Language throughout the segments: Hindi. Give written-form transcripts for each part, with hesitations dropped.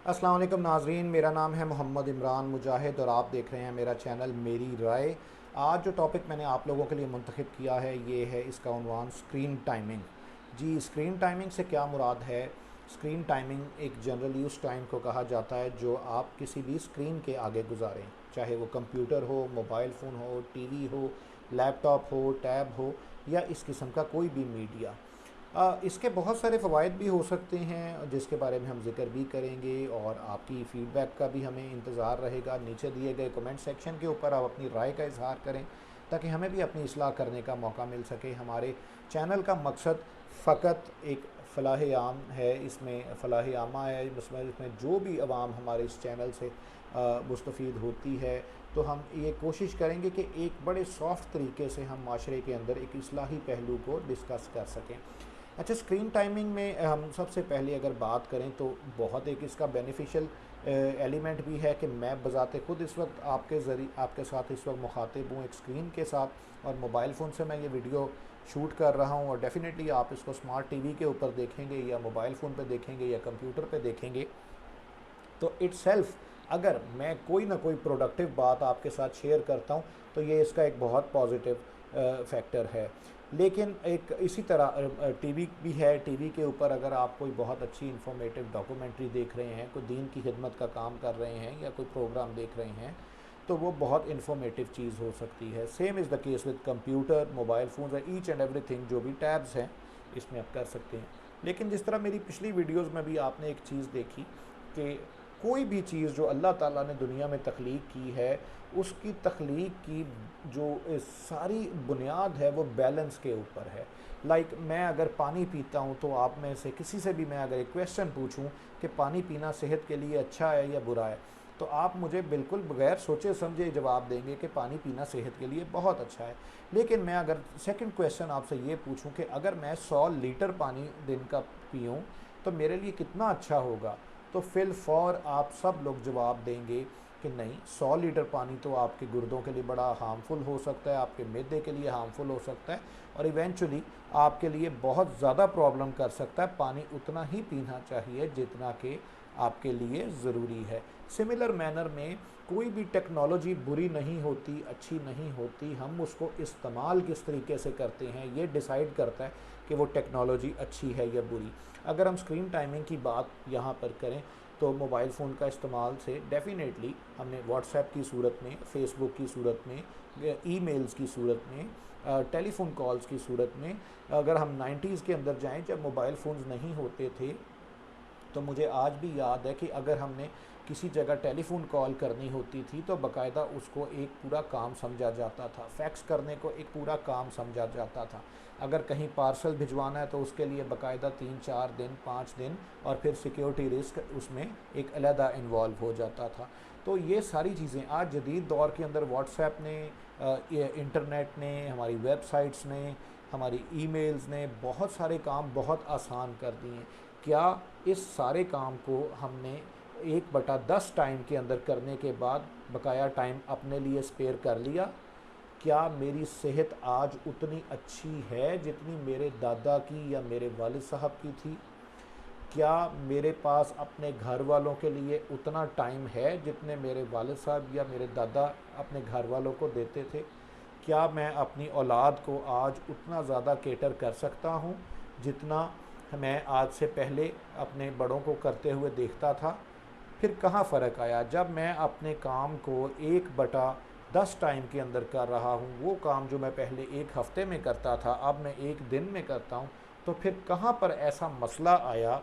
अस्सलाम वालेकुम नाजरीन, मेरा नाम है मोहम्मद इमरान मुजाहिद और आप देख रहे हैं मेरा चैनल मेरी राय। आज जो टॉपिक मैंने आप लोगों के लिए मुंतखब किया है ये है, इसका उन्वान स्क्रीन टाइमिंग। जी, स्क्रीन टाइमिंग से क्या मुराद है? स्क्रीन टाइमिंग एक जनरली उस टाइम को कहा जाता है जो आप किसी भी स्क्रीन के आगे गुजारें, चाहे वो कंप्यूटर हो, मोबाइल फ़ोन हो, टीवी हो, लैपटॉप हो, टैब हो या इस किस्म का कोई भी मीडिया। इसके बहुत सारे फ़वाइद भी हो सकते हैं जिसके बारे में हम ज़िक्र भी करेंगे, और आपकी फ़ीडबैक का भी हमें इंतज़ार रहेगा। नीचे दिए गए कमेंट सेक्शन के ऊपर आप अपनी राय का इजहार करें ताकि हमें भी अपनी इस्लाह करने का मौका मिल सके। हमारे चैनल का मकसद फ़कत एक फ़लाह आम है, इसमें फ़लाह आमा है, इसमें जो भी आवाम हमारे इस चैनल से मुस्तफ़ीद होती है, तो हम ये कोशिश करेंगे कि एक बड़े सॉफ्ट तरीके से हम माशरे के अंदर एक इस्लाही पहलू को डिस्कस कर सकें। अच्छा, स्क्रीन टाइमिंग में हम सबसे पहले अगर बात करें तो बहुत एक इसका बेनिफिशियल एलिमेंट भी है कि मैं बज़ाते ख़ुद इस वक्त आपके साथ इस वक्त मुखातिब हूँ एक स्क्रीन के साथ, और मोबाइल फ़ोन से मैं ये वीडियो शूट कर रहा हूँ। और डेफ़िनेटली आप इसको स्मार्ट टीवी के ऊपर देखेंगे या मोबाइल फ़ोन पे देखेंगे या कंप्यूटर पे देखेंगे, तो इट्सेल्फ अगर मैं कोई ना कोई प्रोडक्टिव बात आपके साथ शेयर करता हूँ तो ये इसका एक बहुत पॉजिटिव फैक्टर है। लेकिन एक इसी तरह टीवी भी है। टीवी के ऊपर अगर आप कोई बहुत अच्छी इंफॉर्मेटिव डॉक्यूमेंट्री देख रहे हैं, कोई दीन की खिदमत का काम कर रहे हैं या कोई प्रोग्राम देख रहे हैं, तो वो बहुत इंफॉर्मेटिव चीज़ हो सकती है। Same is the case with computer, mobile phone और ईच एंड एवरीथिंग जो भी टैब्स हैं इसमें आप कर सकते हैं। लेकिन जिस तरह मेरी पिछली वीडियोज़ में भी आपने एक चीज़ देखी कि कोई भी चीज़ जो अल्लाह ताला ने दुनिया में तख्लीक की है, उसकी तख्लीक की जो सारी बुनियाद है वो बैलेंस के ऊपर है। मैं अगर पानी पीता हूँ तो आप में से किसी से भी मैं अगर एक क्वेश्चन पूछूँ कि पानी पीना सेहत के लिए अच्छा है या बुरा है, तो आप मुझे बिल्कुल बगैर सोचे समझे जवाब देंगे कि पानी पीना सेहत के लिए बहुत अच्छा है। लेकिन मैं अगर सेकंड क्वेश्चन आपसे ये पूछूं कि अगर मैं 100 लीटर पानी दिन का पीऊँ तो मेरे लिए कितना अच्छा होगा, तो फिल फॉर आप सब लोग जवाब देंगे कि नहीं, 100 लीटर पानी तो आपके गुर्दों के लिए बड़ा हार्मफुल हो सकता है, आपके मैदे के लिए हार्मफुल हो सकता है, और इवेंचुअली आपके लिए बहुत ज़्यादा प्रॉब्लम कर सकता है। पानी उतना ही पीना चाहिए जितना कि आपके लिए ज़रूरी है। सिमिलर मैनर में कोई भी टेक्नोलॉजी बुरी नहीं होती, अच्छी नहीं होती, हम उसको इस्तेमाल किस तरीके से करते हैं ये डिसाइड करता है कि वो टेक्नोलॉजी अच्छी है या बुरी। अगर हम स्क्रीन टाइमिंग की बात यहाँ पर करें तो मोबाइल फ़ोन का इस्तेमाल से डेफ़िनेटली हमने व्हाट्सएप की सूरत में, फ़ेसबुक की सूरत में, ईमेल्स की सूरत में, टेलीफ़ोन कॉल्स की सूरत में, अगर हम 90s के अंदर जाएं जब मोबाइल फ़ोन्स नहीं होते थे, तो मुझे आज भी याद है कि अगर हमने किसी जगह टेलीफ़ोन कॉल करनी होती थी तो बाकायदा उसको एक पूरा काम समझा जाता था, फैक्स करने को एक पूरा काम समझा जाता था। अगर कहीं पार्सल भिजवाना है तो उसके लिए बाकायदा 3-4 दिन 5 दिन, और फिर सिक्योरिटी रिस्क उसमें एक अलहदा इन्वॉल्व हो जाता था। तो ये सारी चीज़ें आज जदीद दौर के अंदर व्हाट्सएप ने, इंटरनेट ने, हमारी वेबसाइट्स ने, हमारी ईमेल्स ने बहुत सारे काम बहुत आसान कर दिए। क्या इस सारे काम को हमने 1/10 टाइम के अंदर करने के बाद बकाया टाइम अपने लिए स्पेयर कर लिया? क्या मेरी सेहत आज उतनी अच्छी है जितनी मेरे दादा की या मेरे वालिद साहब की थी? क्या मेरे पास अपने घर वालों के लिए उतना टाइम है जितने मेरे वालिद साहब या मेरे दादा अपने घर वालों को देते थे? क्या मैं अपनी औलाद को आज उतना ज़्यादा केटर कर सकता हूँ जितना मैं आज से पहले अपने बड़ों को करते हुए देखता था? फिर कहाँ फ़र्क आया जब मैं अपने काम को 1/10 टाइम के अंदर कर रहा हूँ? वो काम जो मैं पहले एक हफ़्ते में करता था अब मैं एक दिन में करता हूँ। तो फिर कहाँ पर ऐसा मसला आया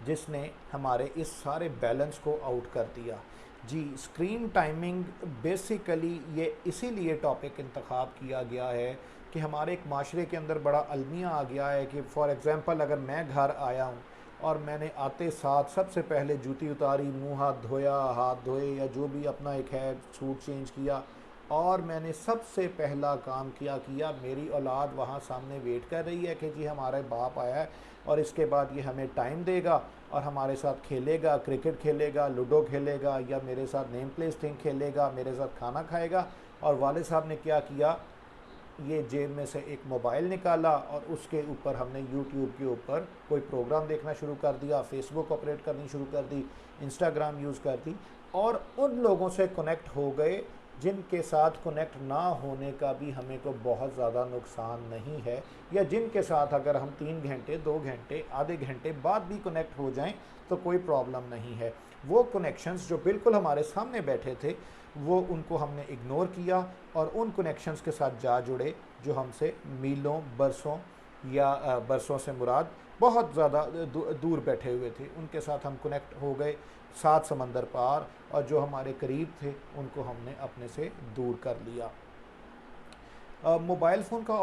जिसने हमारे इस सारे बैलेंस को आउट कर दिया? जी, स्क्रीन टाइमिंग बेसिकली ये इसीलिए टॉपिक इंतखाब किया गया है कि हमारे एक माशरे के अंदर बड़ा अलमिया आ गया है कि फॉर एग्ज़ाम्पल अगर मैं घर आया हूँ और मैंने आते साथ सबसे पहले जूती उतारी, मुंह हाथ धोया, हाथ धोए या जो भी अपना एक है सूट चेंज किया, और मैंने सबसे पहला काम किया मेरी औलाद वहाँ सामने वेट कर रही है कि जी हमारे बाप आया है और इसके बाद ये हमें टाइम देगा और हमारे साथ खेलेगा, क्रिकेट खेलेगा, लूडो खेलेगा या मेरे साथ नेम प्लेस थिंग खेलेगा, मेरे साथ खाना खाएगा। और वाले साहब ने क्या किया, ये जेब में से एक मोबाइल निकाला और उसके ऊपर हमने यूट्यूब के ऊपर कोई प्रोग्राम देखना शुरू कर दिया, फेसबुक ऑपरेट करनी शुरू कर दी, इंस्टाग्राम यूज़ कर दी और उन लोगों से कनेक्ट हो गए जिनके साथ कनेक्ट ना होने का भी हमें को बहुत ज़्यादा नुकसान नहीं है, या जिनके साथ अगर हम 3 घंटे 2 घंटे आधे घंटे बाद भी कनेक्ट हो जाएं तो कोई प्रॉब्लम नहीं है। वो कनेक्शंस जो बिल्कुल हमारे सामने बैठे थे वो उनको हमने इग्नोर किया और उन कनेक्शंस के साथ जा जुड़े जो हमसे मीलों बरसों या बरसों से मुराद बहुत ज़्यादा दूर बैठे हुए थे, उनके साथ हम कनेक्ट हो गए 7 समंदर पार, और जो हमारे करीब थे उनको हमने अपने से दूर कर लिया। मोबाइल फ़ोन का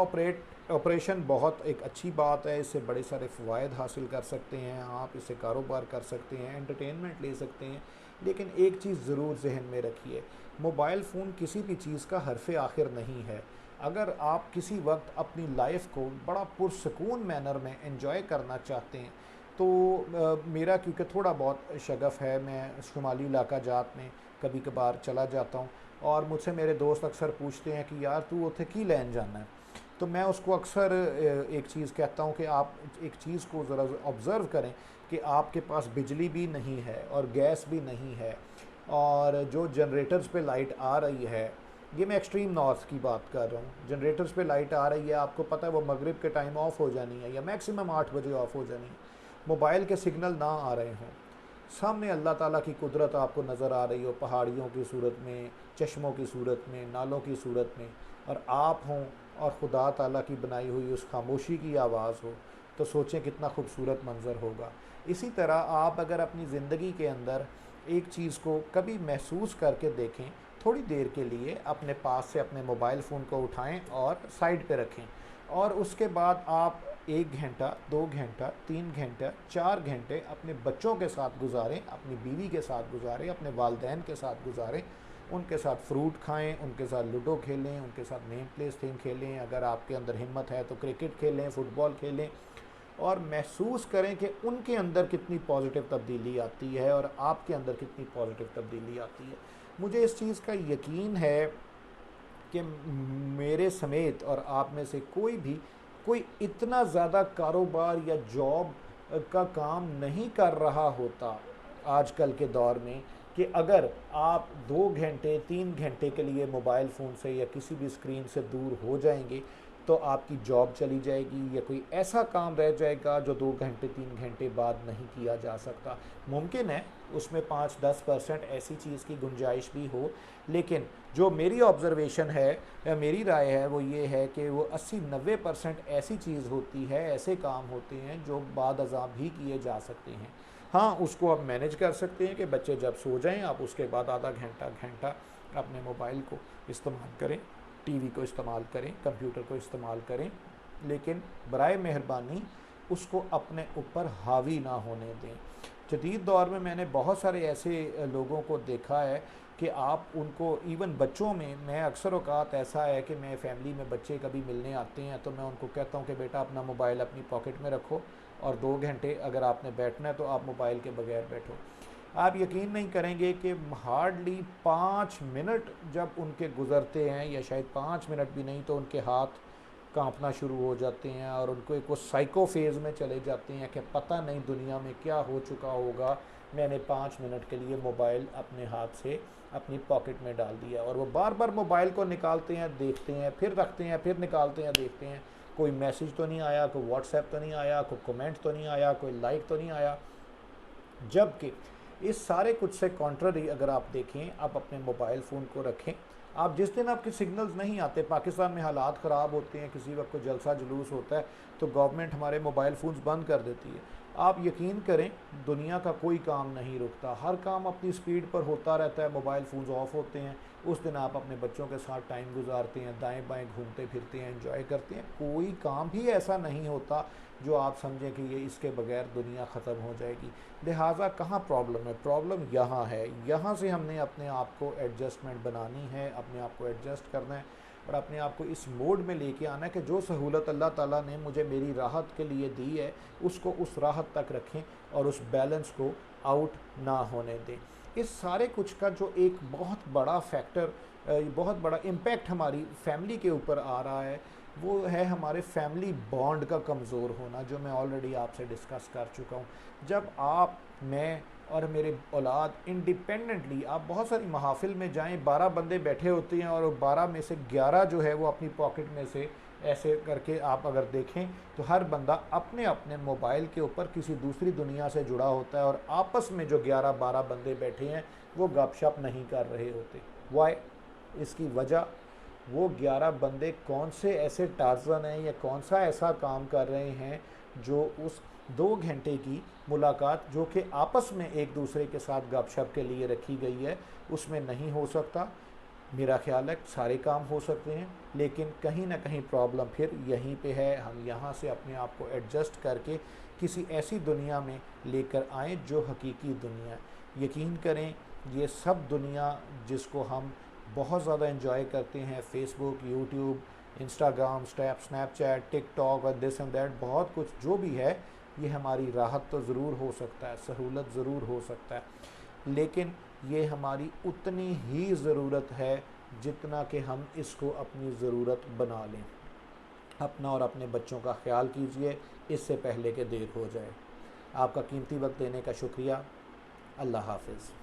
ऑपरेशन बहुत एक अच्छी बात है, इससे बड़े सारे फ़वाइद हासिल कर सकते हैं आप, इससे कारोबार कर सकते हैं, एंटरटेनमेंट ले सकते हैं। लेकिन एक चीज़ ज़रूर जहन में रखिए, मोबाइल फ़ोन किसी भी चीज़ का हरफ़ आखिर नहीं है। अगर आप किसी वक्त अपनी लाइफ को बड़ा पुरसकून मैनर में एंजॉय करना चाहते हैं तो मेरा क्योंकि थोड़ा बहुत शगफ़ है, मैं शुमाली इलाका जात में कभी कभार चला जाता हूँ और मुझसे मेरे दोस्त अक्सर पूछते हैं कि यार तू उथे की लैन जाना है, तो मैं उसको अक्सर एक चीज़ कहता हूँ कि आप एक चीज़ को ज़रा ऑब्ज़र्व करें कि आपके पास बिजली भी नहीं है और गैस भी नहीं है, और जो जनरेटर्स पे लाइट आ रही है, ये मैं एक्सट्रीम नॉर्थ की बात कर रहा हूँ, जनरेटर्स पे लाइट आ रही है, आपको पता है वो मगरिब के टाइम ऑफ हो जानी है या मैक्सिमम 8 बजे ऑफ हो जानी है, मोबाइल के सिग्नल ना आ रहे हों, सामने अल्लाह ताला की कुदरत आपको नज़र आ रही हो पहाड़ियों की सूरत में, चश्मों की सूरत में, नालों की सूरत में, और आप हों और खुदा ताला की बनाई हुई उस खामोशी की आवाज़ हो, तो सोचें कितना खूबसूरत मंज़र होगा। इसी तरह आप अगर अपनी ज़िंदगी के अंदर एक चीज़ को कभी महसूस करके देखें, थोड़ी देर के लिए अपने पास से अपने मोबाइल फ़ोन को उठाएं और साइड पे रखें, और उसके बाद आप 1 घंटा 2 घंटा 3 घंटा 4 घंटे अपने बच्चों के साथ गुजारें, अपनी बीवी के साथ गुजारें, अपने वालदैन के साथ गुजारें, उनके साथ फ्रूट खाएं, उनके साथ लूडो खेलें, उनके साथ नेम प्लेस थिंग खेलें, अगर आपके अंदर हिम्मत है तो क्रिकेट खेलें, फ़ुटबॉल खेलें, और महसूस करें कि उनके अंदर कितनी पॉजिटिव तब्दीली आती है और आपके अंदर कितनी पॉजिटिव तब्दीली आती है। मुझे इस चीज़ का यकीन है कि मेरे समेत और आप में से कोई इतना ज़्यादा कारोबार या जॉब का काम नहीं कर रहा होता आजकल के दौर में कि अगर आप 2 घंटे 3 घंटे के लिए मोबाइल फ़ोन से या किसी भी स्क्रीन से दूर हो जाएंगे तो आपकी जॉब चली जाएगी या कोई ऐसा काम रह जाएगा जो 2 घंटे 3 घंटे बाद नहीं किया जा सकता। मुमकिन है उसमें 5-10% ऐसी चीज़ की गुंजाइश भी हो, लेकिन जो मेरी ऑब्ज़र्वेशन है या मेरी राय है वो ये है कि वो 80-90% ऐसी चीज़ होती है, ऐसे काम होते हैं जो बाद अज़ां भी किए जा सकते हैं। हाँ, उसको आप मैनेज कर सकते हैं कि बच्चे जब सो जाएं आप उसके बाद आधा घंटा घंटा अपने मोबाइल को इस्तेमाल करें, टीवी को इस्तेमाल करें, कंप्यूटर को इस्तेमाल करें, लेकिन बराए मेहरबानी उसको अपने ऊपर हावी ना होने दें। जदीद दौर में मैंने बहुत सारे ऐसे लोगों को देखा है कि आप उनको इवन बच्चों में, मैं अक्सर औक़ात ऐसा है कि मैं फ़ैमिली में बच्चे कभी मिलने आते हैं तो मैं उनको कहता हूँ कि बेटा अपना मोबाइल अपनी पॉकेट में रखो और 2 घंटे अगर आपने बैठना है तो आप मोबाइल के बगैर बैठो। आप यकीन नहीं करेंगे कि हार्डली 5 मिनट जब उनके गुज़रते हैं, या शायद 5 मिनट भी नहीं, तो उनके हाथ कांपना शुरू हो जाते हैं और उनको एक वो साइको फेज़ में चले जाते हैं कि पता नहीं दुनिया में क्या हो चुका होगा, मैंने 5 मिनट के लिए मोबाइल अपने हाथ से अपनी पॉकेट में डाल दिया। और वो बार बार मोबाइल को निकालते हैं, देखते हैं, फिर रखते हैं, फिर निकालते हैं, देखते हैं, कोई मैसेज तो नहीं आया, कोई व्हाट्सएप तो नहीं आया, कोई कमेंट तो नहीं आया, कोई लाइक तो नहीं आया। जबकि इस सारे कुछ से कॉन्ट्ररी अगर आप देखें, आप अपने मोबाइल फ़ोन को रखें, आप जिस दिन आपके सिग्नल्स नहीं आते, पाकिस्तान में हालात ख़राब होते हैं, किसी वक्त कोई जलसा जुलूस होता है तो गवर्नमेंट हमारे मोबाइल फ़ोन्स बंद कर देती है। आप यकीन करें दुनिया का कोई काम नहीं रुकता, हर काम अपनी स्पीड पर होता रहता है, मोबाइल फ़ोन्स ऑफ होते हैं, उस दिन आप अपने बच्चों के साथ टाइम गुजारते हैं, दाएं बाएं घूमते फिरते हैं, एंजॉय करते हैं। कोई काम भी ऐसा नहीं होता जो आप समझें कि ये इसके बगैर दुनिया ख़त्म हो जाएगी। लिहाजा कहाँ प्रॉब्लम है? प्रॉब्लम यहाँ है, यहाँ से हमने अपने आप को एडजस्टमेंट बनानी है, अपने आप को एडजस्ट करना है और अपने आप को इस मोड में लेके आना है कि जो सहूलत अल्लाह ताला ने मुझे मेरी राहत के लिए दी है उसको उस राहत तक रखें और उस बैलेंस को आउट ना होने दें। इस सारे कुछ का जो एक बहुत बड़ा फैक्टर, बहुत बड़ा इम्पैक्ट हमारी फैमिली के ऊपर आ रहा है, वो है हमारे फैमिली बॉन्ड का कमज़ोर होना, जो मैं ऑलरेडी आपसे डिस्कस कर चुका हूँ। जब आप, मैं और मेरे औलाद इंडिपेंडेंटली, आप बहुत सारी महाफिल में जाएं, 12 बंदे बैठे होते हैं और 12 में से 11 जो है वो अपनी पॉकेट में से ऐसे करके आप अगर देखें तो हर बंदा अपने अपने मोबाइल के ऊपर किसी दूसरी दुनिया से जुड़ा होता है, और आपस में जो 11-12 बंदे बैठे हैं वो गपशप नहीं कर रहे होते। वाई? इसकी वजह, वो 11 बंदे कौन से ऐसे टार्जन हैं या कौन सा ऐसा काम कर रहे हैं जो उस 2 घंटे की मुलाकात जो कि आपस में एक दूसरे के साथ गपशप के लिए रखी गई है उसमें नहीं हो सकता। मेरा ख्याल है सारे काम हो सकते हैं, लेकिन कहीं ना कहीं प्रॉब्लम फिर यहीं पे है। हम यहाँ से अपने आप को एडजस्ट करके किसी ऐसी दुनिया में लेकर आएँ जो हकीकी दुनिया है। यकीन करें, ये सब दुनिया जिसको हम बहुत ज़्यादा एंजॉय करते हैं, Facebook, YouTube, Instagram, Snapchat, TikTok और दिस एंड दैट, बहुत कुछ जो भी है, ये हमारी राहत तो ज़रूर हो सकता है, सहूलत ज़रूर हो सकता है, लेकिन ये हमारी उतनी ही ज़रूरत है जितना कि हम इसको अपनी ज़रूरत बना लें। अपना और अपने बच्चों का ख्याल कीजिए इससे पहले कि देर हो जाए। आपका कीमती वक्त देने का शुक्रिया। अल्लाह हाफ़िज़।